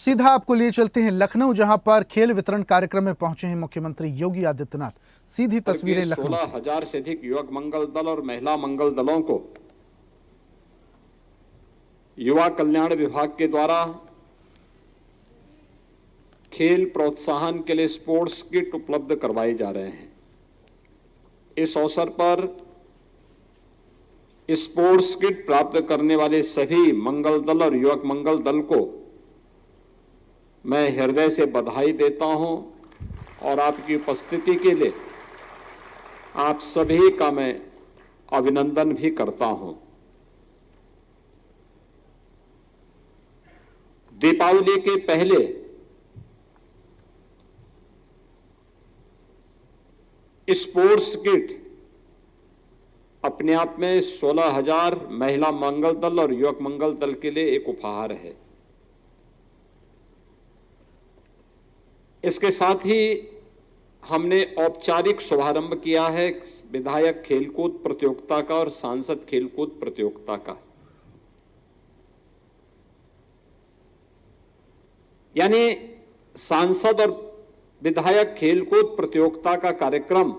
सीधा आपको लिए चलते हैं लखनऊ, जहां पर खेल वितरण कार्यक्रम में पहुंचे हैं मुख्यमंत्री योगी आदित्यनाथ। सीधी तस्वीरें लखनऊ से। 16,000 से अधिक युवक मंगल दल और महिला मंगल दलों को युवा कल्याण विभाग के द्वारा खेल प्रोत्साहन के लिए स्पोर्ट्स किट उपलब्ध करवाए जा रहे हैं। इस अवसर पर स्पोर्ट्स किट प्राप्त करने वाले सभी मंगल दल और युवक मंगल दल को मैं हृदय से बधाई देता हूं और आपकी उपस्थिति के लिए आप सभी का मैं अभिनंदन भी करता हूं। दीपावली के पहले स्पोर्ट्स किट अपने आप में 16,000 महिला मंगल दल और युवक मंगल दल के लिए एक उपहार है। इसके साथ ही हमने औपचारिक शुभारंभ किया है विधायक खेलकूद प्रतियोगिता का और सांसद खेलकूद प्रतियोगिता का। यानी सांसद और विधायक खेलकूद प्रतियोगिता का कार्यक्रम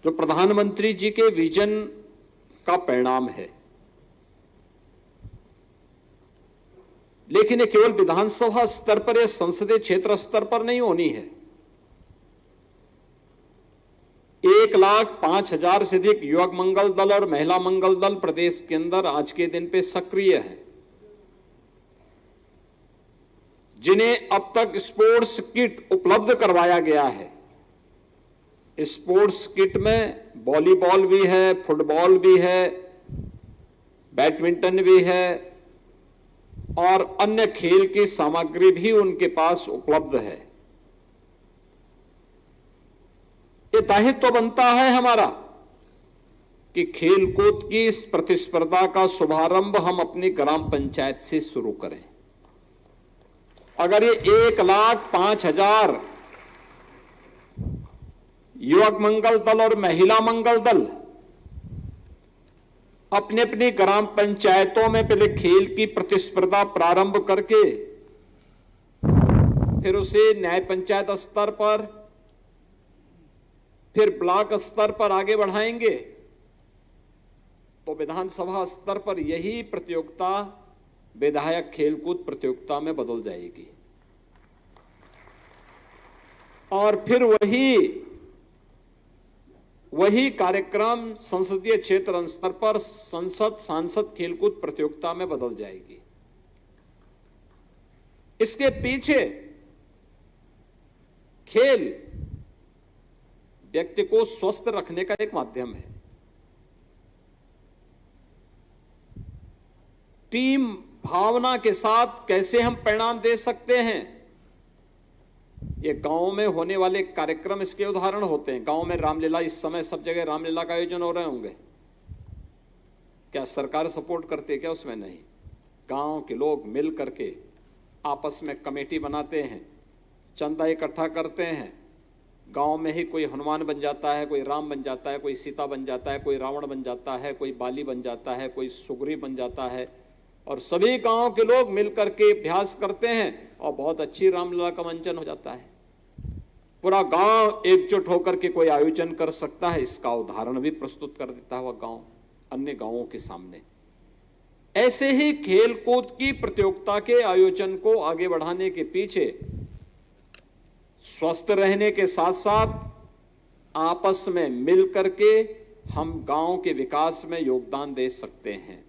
जो प्रधानमंत्री जी के विजन का परिणाम है, लेकिन ये केवल विधानसभा स्तर पर या संसदीय क्षेत्र स्तर पर नहीं होनी है। 1,05,000 से अधिक युवक मंगल दल और महिला मंगल दल प्रदेश के अंदर आज के दिन पे सक्रिय है, जिन्हें अब तक स्पोर्ट्स किट उपलब्ध करवाया गया है। स्पोर्ट्स किट में वॉलीबॉल भी है, फुटबॉल भी है, बैडमिंटन भी है और अन्य खेल की सामग्री भी उनके पास उपलब्ध है। ये दायित्व बनता है हमारा कि खेलकूद की इस प्रतिस्पर्धा का शुभारंभ हम अपनी ग्राम पंचायत से शुरू करें। अगर ये 1,05,000 युवक मंगल दल और महिला मंगल दल अपने अपनी ग्राम पंचायतों में पहले खेल की प्रतिस्पर्धा प्रारंभ करके फिर उसे न्याय पंचायत स्तर पर, फिर ब्लॉक स्तर पर आगे बढ़ाएंगे, तो विधानसभा स्तर पर यही प्रतियोगिता विधायक खेलकूद प्रतियोगिता में बदल जाएगी और फिर वही कार्यक्रम संसदीय क्षेत्र स्तर पर सांसद खेलकूद प्रतियोगिता में बदल जाएगी। इसके पीछे खेल व्यक्ति को स्वस्थ रखने का एक माध्यम है। टीम भावना के साथ कैसे हम परिणाम दे सकते हैं, ये गांव में होने वाले कार्यक्रम इसके उदाहरण होते हैं। गांव में रामलीला, इस समय सब जगह रामलीला का आयोजन हो रहे होंगे। क्या सरकार सपोर्ट करती है? क्या उसमें नहीं। गांव के लोग मिल करके आपस में कमेटी बनाते हैं, चंदा इकट्ठा करते हैं। गांव में ही कोई हनुमान बन जाता है, कोई राम बन जाता है, कोई सीता बन जाता है, कोई रावण बन जाता है, कोई बाली बन जाता है, कोई सुग्रीव बन जाता है और सभी गांव के लोग मिलकर के अभ्यास करते हैं और बहुत अच्छी रामलीला का मंचन हो जाता है। पूरा गांव एकजुट होकर के कोई आयोजन कर सकता है। इसका उदाहरण भी प्रस्तुत कर देता है वह गांव अन्य गांवों के सामने। ऐसे ही खेलकूद की प्रतियोगिता के आयोजन को आगे बढ़ाने के पीछे स्वस्थ रहने के साथ साथ आपस में मिलकर के हम गांव के विकास में योगदान दे सकते हैं,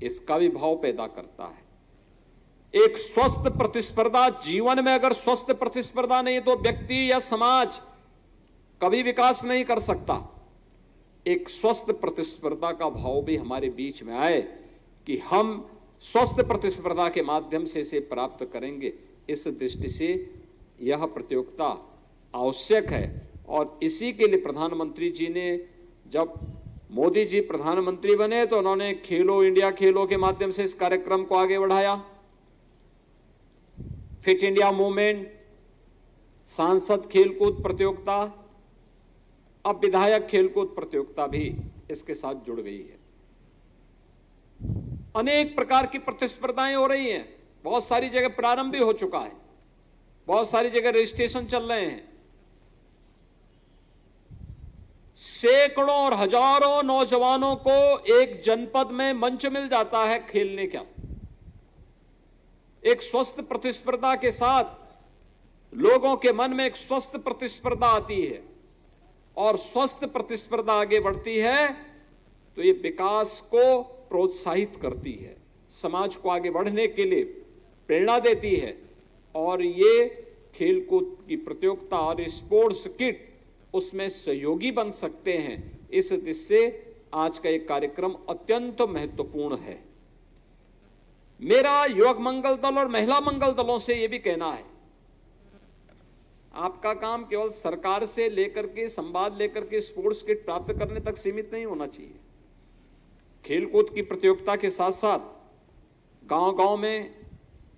इसका भी भाव पैदा करता है। एक स्वस्थ प्रतिस्पर्धा, जीवन में अगर स्वस्थ प्रतिस्पर्धा नहीं तो व्यक्ति या समाज कभी विकास नहीं कर सकता। एक स्वस्थ प्रतिस्पर्धा का भाव भी हमारे बीच में आए कि हम स्वस्थ प्रतिस्पर्धा के माध्यम से इसे प्राप्त करेंगे। इस दृष्टि से यह प्रतियोगिता आवश्यक है और इसी के लिए प्रधानमंत्री जी ने, जब मोदी जी प्रधानमंत्री बने तो उन्होंने खेलो इंडिया खेलो के माध्यम से इस कार्यक्रम को आगे बढ़ाया। फिट इंडिया मूवमेंट, सांसद खेलकूद प्रतियोगिता, अब विधायक खेलकूद प्रतियोगिता भी इसके साथ जुड़ गई है। अनेक प्रकार की प्रतिस्पर्धाएं हो रही हैं। बहुत सारी जगह प्रारंभ भी हो चुका है, बहुत सारी जगह रजिस्ट्रेशन चल रहे हैं। सैकड़ों और हजारों नौजवानों को एक जनपद में मंच मिल जाता है खेलने का। एक स्वस्थ प्रतिस्पर्धा के साथ लोगों के मन में एक स्वस्थ प्रतिस्पर्धा आती है, और स्वस्थ प्रतिस्पर्धा आगे बढ़ती है तो ये विकास को प्रोत्साहित करती है, समाज को आगे बढ़ने के लिए प्रेरणा देती है। और ये खेलकूद की प्रतियोगिता और स्पोर्ट्स किट उसमें सहयोगी बन सकते हैं। इस दृष्टि से आज का एक कार्यक्रम अत्यंत महत्वपूर्ण है। मेरा युवक मंगल दल और महिला मंगल दलों से यह भी कहना है, आपका काम केवल सरकार से लेकर के संवाद लेकर के स्पोर्ट्स किट प्राप्त करने तक सीमित नहीं होना चाहिए। खेलकूद की प्रतियोगिता के साथ साथ गांव-गांव में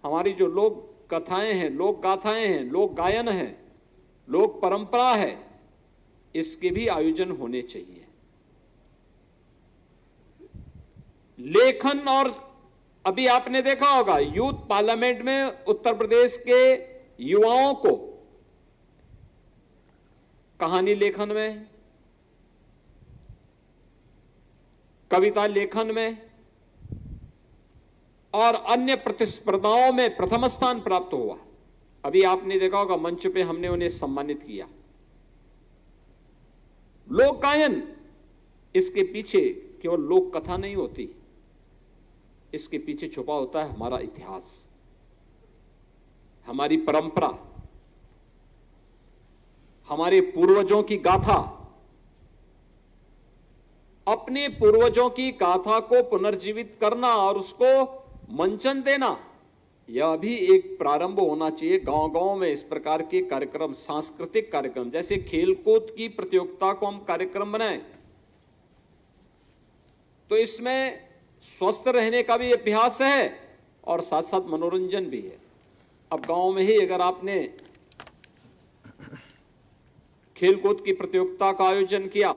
हमारी जो लोक कथाएं हैं, लोक गाथाएं हैं, लोक गायन है, लोक परंपरा है, इसके भी आयोजन होने चाहिए। लेखन, और अभी आपने देखा होगा यूथ पार्लियामेंट में उत्तर प्रदेश के युवाओं को कहानी लेखन में, कविता लेखन में और अन्य प्रतिस्पर्धाओं में प्रथम स्थान प्राप्त हुआ। अभी आपने देखा होगा मंच पे हमने उन्हें सम्मानित किया। लोक गायन, इसके पीछे केवल लोक कथा नहीं होती, इसके पीछे छुपा होता है हमारा इतिहास, हमारी परंपरा, हमारे पूर्वजों की गाथा। अपने पूर्वजों की गाथा को पुनर्जीवित करना और उसको मंचन देना, यह भी एक प्रारंभ होना चाहिए। गांव-गांव में इस प्रकार के कार्यक्रम, सांस्कृतिक कार्यक्रम, जैसे खेलकूद की प्रतियोगिता को हम कार्यक्रम बनाएं तो इसमें स्वस्थ रहने का भी अभ्यास है और साथ साथ मनोरंजन भी है। अब गांव में ही अगर आपने खेलकूद की प्रतियोगिता का आयोजन किया